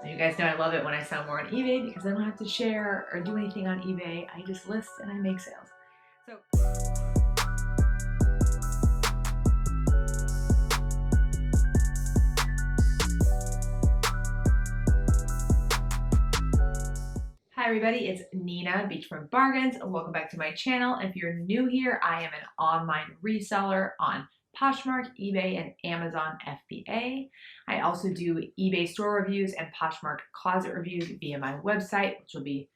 You guys know I love it when I sell more on eBay because I don't have to share or do anything on eBay. I just list and I make sales. So hi everybody, it's Nina, Beachfront Bargains, and welcome back to my channel. If you're new here, I am an online reseller on Poshmark, eBay, and Amazon FBA. I also do eBay store reviews and Poshmark closet reviews via my website, which will be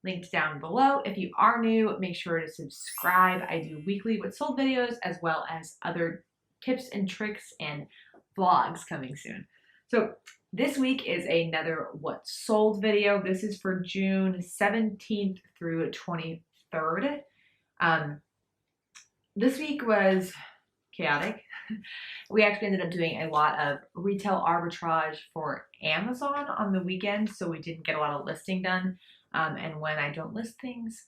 linked down below. If you are new, make sure to subscribe. I do weekly what sold videos as well as other tips and tricks and vlogs coming soon. So this week is another what sold video. This is for June 17th through 23rd. This week was chaotic. We actually ended up doing a lot of retail arbitrage for Amazon on the weekend, so we didn't get a lot of listing done. And when I don't list things,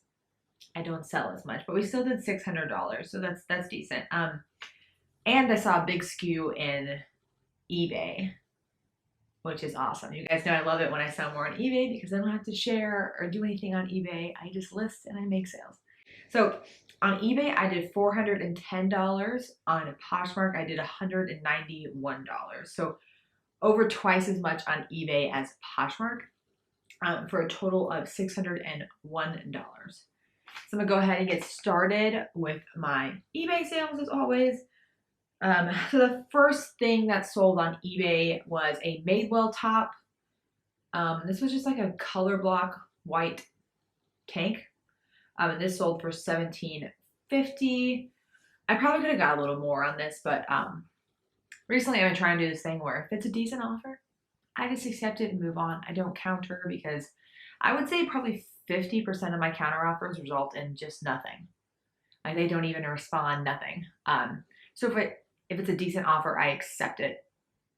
I don't sell as much, but we still did $600, so that's decent. And I saw a big skew in eBay, which is awesome. You guys know I love it when I sell more on eBay because I don't have to share or do anything on eBay. I just list and I make sales. So on eBay, I did $410. On Poshmark, I did $191. So over twice as much on eBay as Poshmark, for a total of $601. So I'm gonna go ahead and get started with my eBay sales as always. So the first thing that sold on eBay was a Madewell top. This was just like a color block white tank. And this sold for $17.50. I probably could have got a little more on this, but recently I've been trying to do this thing where if it's a decent offer, I just accept it and move on. I don't counter because I would say probably 50% of my counter offers result in just nothing. Like they don't even respond, nothing. So if it's a decent offer, I accept it.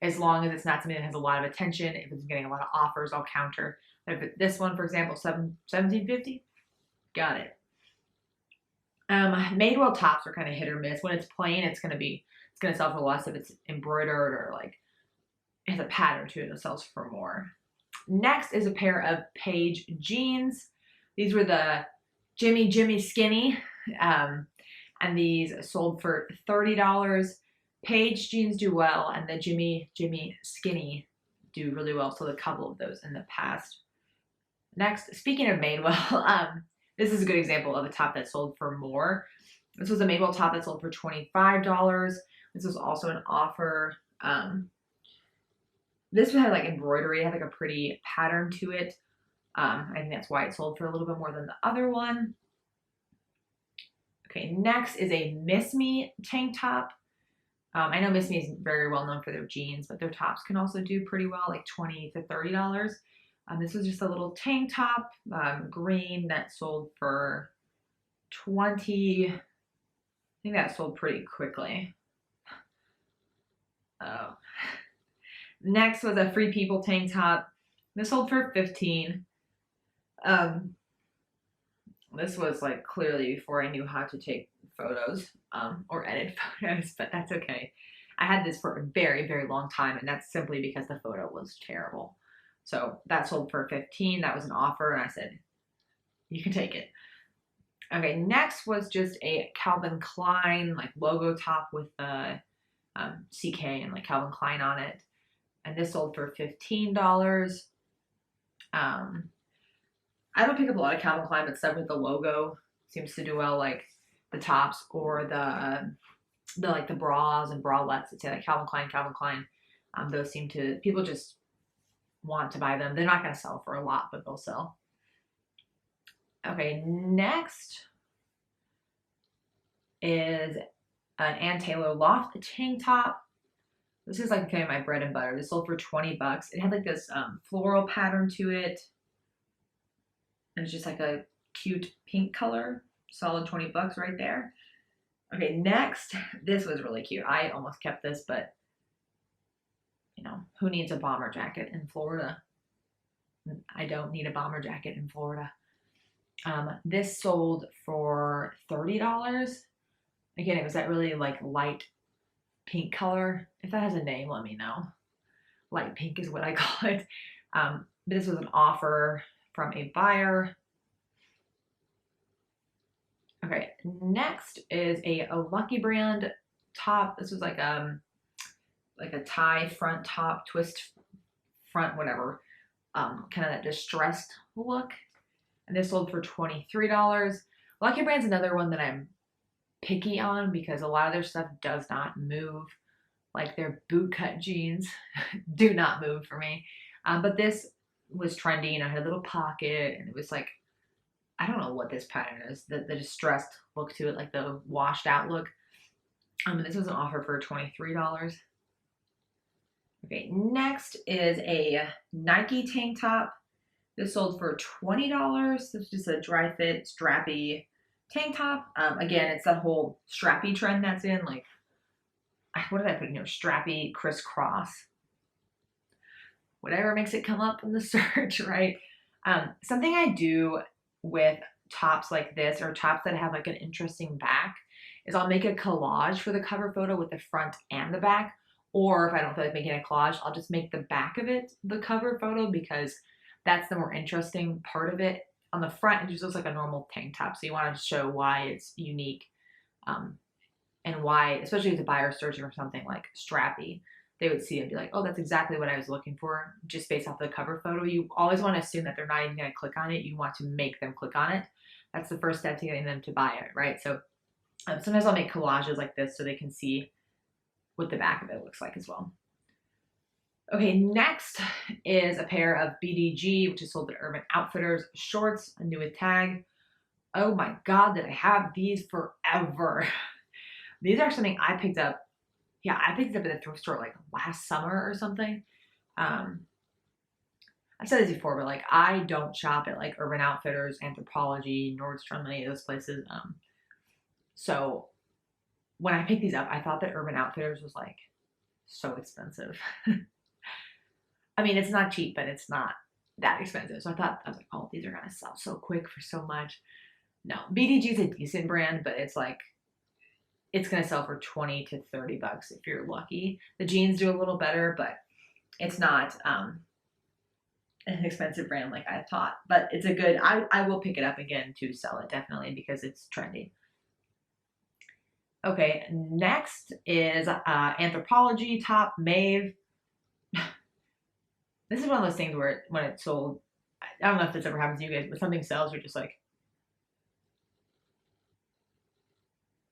As long as it's not something that has a lot of attention. If it's getting a lot of offers, I'll counter. But if this one, for example, $17.50, got it. Madewell tops are kind of hit or miss. When it's plain, it's gonna sell for less. If it's embroidered or like it has a pattern to it, it sells for more. Next is a pair of Paige jeans. These were the Jimmy Skinny, and these sold for $30. Paige jeans do well, and the Jimmy Skinny do really well. So a couple of those in the past. Next, speaking of Madewell, this is a good example of a top that sold for more. This was a Madewell top that sold for $25. This was also an offer. This had like embroidery, it had like a pretty pattern to it. I think that's why it sold for a little bit more than the other one. Okay, next is a Miss Me tank top. I know Miss Me is very well known for their jeans, but their tops can also do pretty well, like $20 to $30. This was just a little tank top, green, that sold for $20. I think that sold pretty quickly. Oh. Next was a Free People tank top. This sold for $15. This was like clearly before I knew how to take photos or edit photos, but that's okay. I had this for a very, very long time, and that's simply because the photo was terrible. So that sold for $15. That was an offer, and I said, you can take it. Okay, next was just a Calvin Klein like logo top with the CK and like Calvin Klein on it. And this sold for $15. I don't pick up a lot of Calvin Klein, but stuff with the logo seems to do well, like the tops or the like the bras and bralettes that say like Calvin Klein. Those seem to, people just want to buy them. They're not going to sell for a lot, but they'll sell. Okay, next is an Ann Taylor Loft tank top. This is like kind of my bread and butter. This sold for $20. It had like this floral pattern to it. And it's just like a cute pink color. Solid $20 right there. Okay, next, this was really cute. I almost kept this, but you know, who needs a bomber jacket in Florida? I don't need a bomber jacket in Florida. This sold for $30. Again, it was that really like light pink color. If that has a name, let me know. Light pink is what I call it. But this was an offer from a buyer. Okay, next is a Lucky Brand top. This was like a tie front top, twist front, whatever. Kind of that distressed look. And this sold for $23. Lucky Brand's another one that I'm picky on because a lot of their stuff does not move. Like their bootcut jeans do not move for me. But this was trendy and I had a little pocket and it was like, I don't know what this pattern is, the distressed look to it, like the washed out look. And this was an offer for $23. Okay, next is a Nike tank top. This sold for $20. This is just a dry fit, strappy tank top. Again, it's that whole strappy trend that's in, like, what did I put in here? Strappy, crisscross. Whatever makes it come up in the search, right? Something I do with tops like this, or tops that have like an interesting back, is I'll make a collage for the cover photo with the front and the back. Or if I don't feel like making a collage, I'll just make the back of it the cover photo because that's the more interesting part of it. On the front, it just looks like a normal tank top. So you want to show why it's unique, and why, especially if the buyer searching for something like strappy, they would see it and be like, oh, that's exactly what I was looking for, just based off the cover photo. You always want to assume that they're not even going to click on it. You want to make them click on it. That's the first step to getting them to buy it, right? So sometimes I'll make collages like this so they can see what the back of it looks like as well. Okay, next is a pair of BDG, which is sold at Urban Outfitters shorts, new with tag. Oh my God, did I have these forever. These are something I picked up. Yeah, I picked it up at the thrift store like last summer or something. I've said this before, but like I don't shop at like Urban Outfitters, Anthropology, Nordstrom, any of those places. So when I picked these up, I thought that Urban Outfitters was like so expensive. I mean, it's not cheap, but it's not that expensive. So I was like, oh, these are gonna sell so quick for so much. No, BDG is a decent brand, but it's like, it's gonna sell for 20 to 30 bucks if you're lucky. The jeans do a little better, but it's not an expensive brand like I thought. But it's a good, I will pick it up again to sell it definitely because it's trendy. Okay, next is Anthropology top Maeve. This is one of those things where when it's sold, I don't know if this ever happens to you guys, but something sells, you're just like,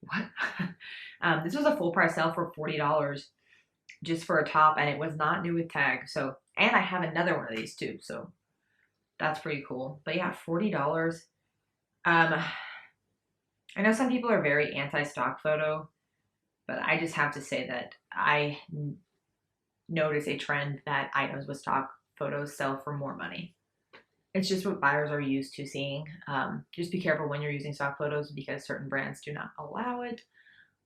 what? This was a full price sale for $40 just for a top, and it was not new with tag. So, and I have another one of these too, so that's pretty cool. But yeah, $40. I know some people are very anti-stock photo, but I just have to say that I notice a trend that items with stock photos sell for more money. It's just what buyers are used to seeing. Just be careful when you're using stock photos because certain brands do not allow it.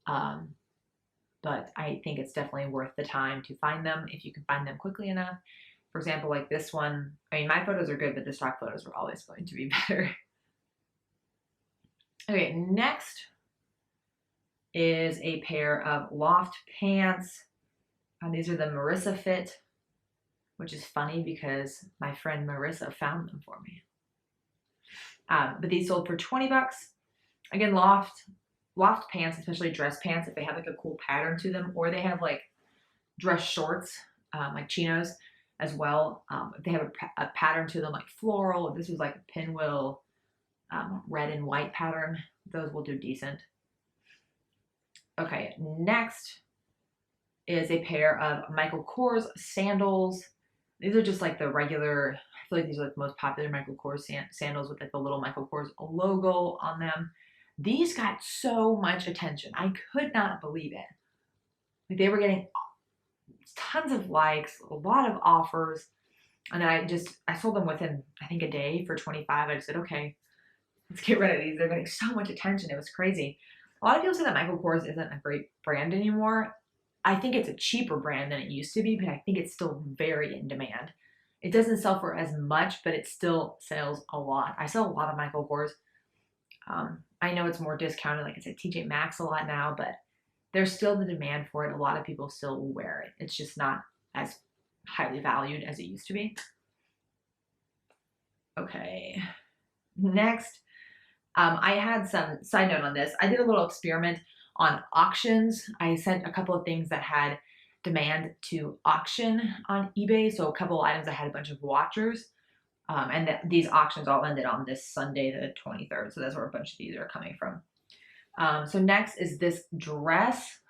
But I think it's definitely worth the time to find them if you can find them quickly enough. For example, like this one, I mean, my photos are good, but the stock photos are always going to be better. Okay, next is a pair of Loft Pants. These are the Marissa Fit, which is funny because my friend Marissa found them for me. But these sold for 20 bucks. Again, Loft Pants, especially dress pants, if they have like a cool pattern to them, or they have like dress shorts, like chinos as well. If they have a pattern to them, like floral, if this was like a pinwheel, red and white pattern, those will do decent. Okay, next is a pair of Michael Kors sandals. These are just like the regular, I feel like these are like the most popular Michael Kors sandals with like the little Michael Kors logo on them. These got so much attention. I could not believe it. Like they were getting tons of likes, a lot of offers. And then I sold them within, I think, a day for 25. I just said, okay, let's get rid of these. They're getting so much attention. It was crazy. A lot of people say that Michael Kors isn't a great brand anymore. I think it's a cheaper brand than it used to be, but I think it's still very in demand. It doesn't sell for as much, but it still sells a lot. I sell a lot of Michael Kors. I know it's more discounted, like I said, TJ Maxx a lot now, but there's still the demand for it. A lot of people still wear it. It's just not as highly valued as it used to be. Okay, next, I had some side note on this. I did a little experiment on auctions. I sent a couple of things that had demand to auction on eBay. So a couple of items that had a bunch of watchers. And these auctions all ended on this Sunday, the 23rd. So that's where a bunch of these are coming from. So next is this dress.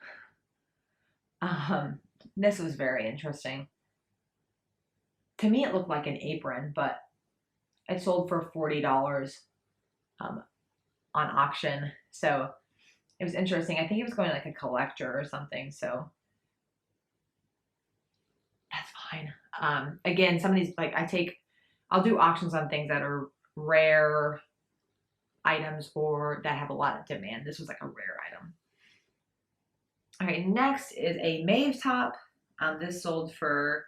This was very interesting. To me, it looked like an apron, but it sold for $40 on auction. So it was interesting. I think it was going to like a collector or something. So that's fine. Again, some of these, like I'll do auctions on things that are rare items or that have a lot of demand. This was like a rare item. All right, next is a Maeve top. This sold for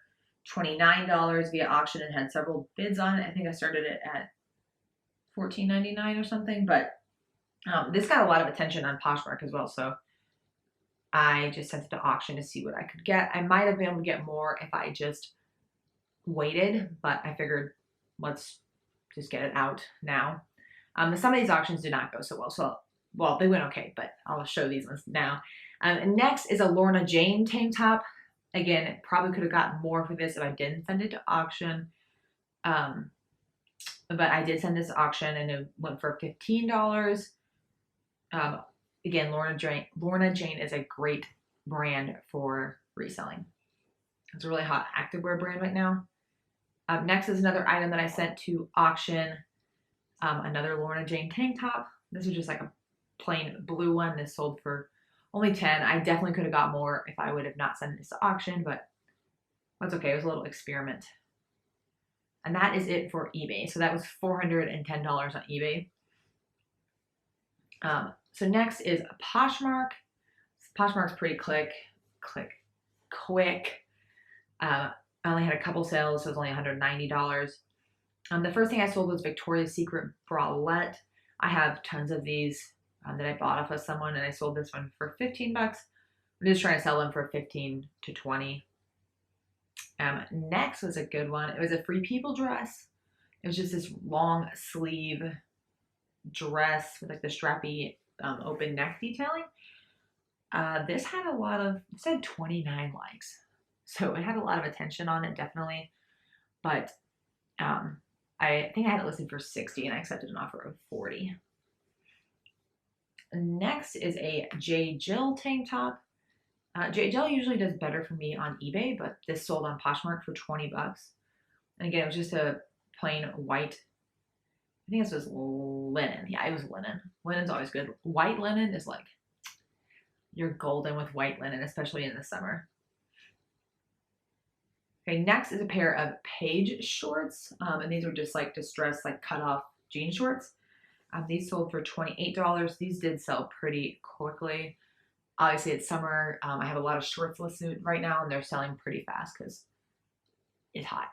$29 via auction and had several bids on it. I think I started it at $14.99 or something, but this got a lot of attention on Poshmark as well, so I just sent it to auction to see what I could get. I might have been able to get more if I just waited, but I figured let's just get it out now. Some of these auctions did not go so well, well, they went okay, but I'll show these ones now. And next is a Lorna Jane tank top. Again, probably could have gotten more for this if I didn't send it to auction. But I did send this to auction and it went for $15. Again, Lorna Jane is a great brand for reselling. It's a really hot activewear brand right now. Next is another item that I sent to auction. Another Lorna Jane tank top. This was just like a plain blue one. This sold for only $10. I definitely could have got more if I would have not sent this to auction, but that's okay. It was a little experiment. And that is it for eBay. So that was $410 on eBay. So next is Poshmark. Poshmark's pretty quick. I only had a couple sales, so it was only $190. The first thing I sold was Victoria's Secret bralette. I have tons of these that I bought off of someone, and I sold this one for $15. I'm just trying to sell them for $15 to $20. Next was a good one. It was a Free People dress. It was just this long sleeve dress with like the strappy open neck detailing. This had a lot of, it said 29 likes. So it had a lot of attention on it, definitely. But I think I had it listed for 60 and I accepted an offer of 40. Next is a J. Jill tank top. J. Jill usually does better for me on eBay, but this sold on Poshmark for $20. And again, it was just a plain white, I think this was linen. Yeah, it was linen. Linen's always good. White linen is like, you're golden with white linen, especially in the summer. Okay, next is a pair of Paige shorts. And these were just like distressed, like cut off jean shorts. These sold for $28. These did sell pretty quickly. Obviously it's summer. I have a lot of shorts listed right now and they're selling pretty fast because it's hot.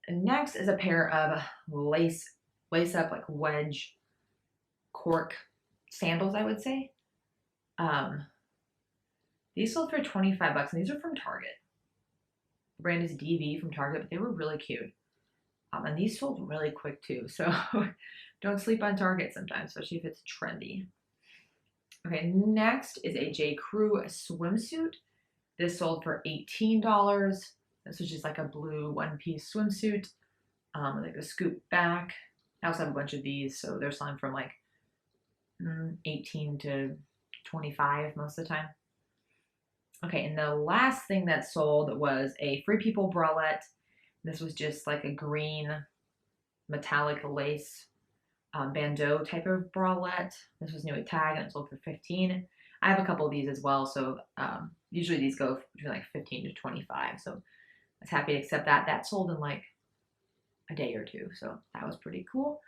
And next is a pair of lace up like wedge cork sandals, I would say. These sold for $25 and these are from Target. The brand is DV from Target, but they were really cute. And these sold really quick too, so don't sleep on Target sometimes, especially if it's trendy. Okay, next is a J. Crew swimsuit. This sold for $18. This was just like a blue one-piece swimsuit with like a scoop back. I also have a bunch of these, so they're selling from like 18 to 25 most of the time. Okay, and the last thing that sold was a Free People bralette. This was just like a green metallic lace bandeau type of bralette. This was new at Tag and it sold for $15. I have a couple of these as well, so usually these go between like $15 to $25. So I was happy to accept that. That sold in like a day or two, so that was pretty cool.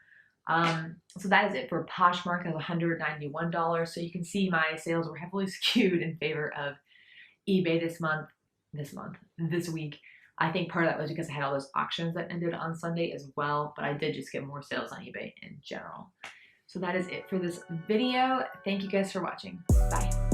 So that is it for Poshmark. It was $191. So you can see my sales were heavily skewed in favor of eBay this week. I think part of that was because I had all those auctions that ended on Sunday as well, but I did just get more sales on eBay in general. So that is it for this video. Thank you guys for watching. Bye.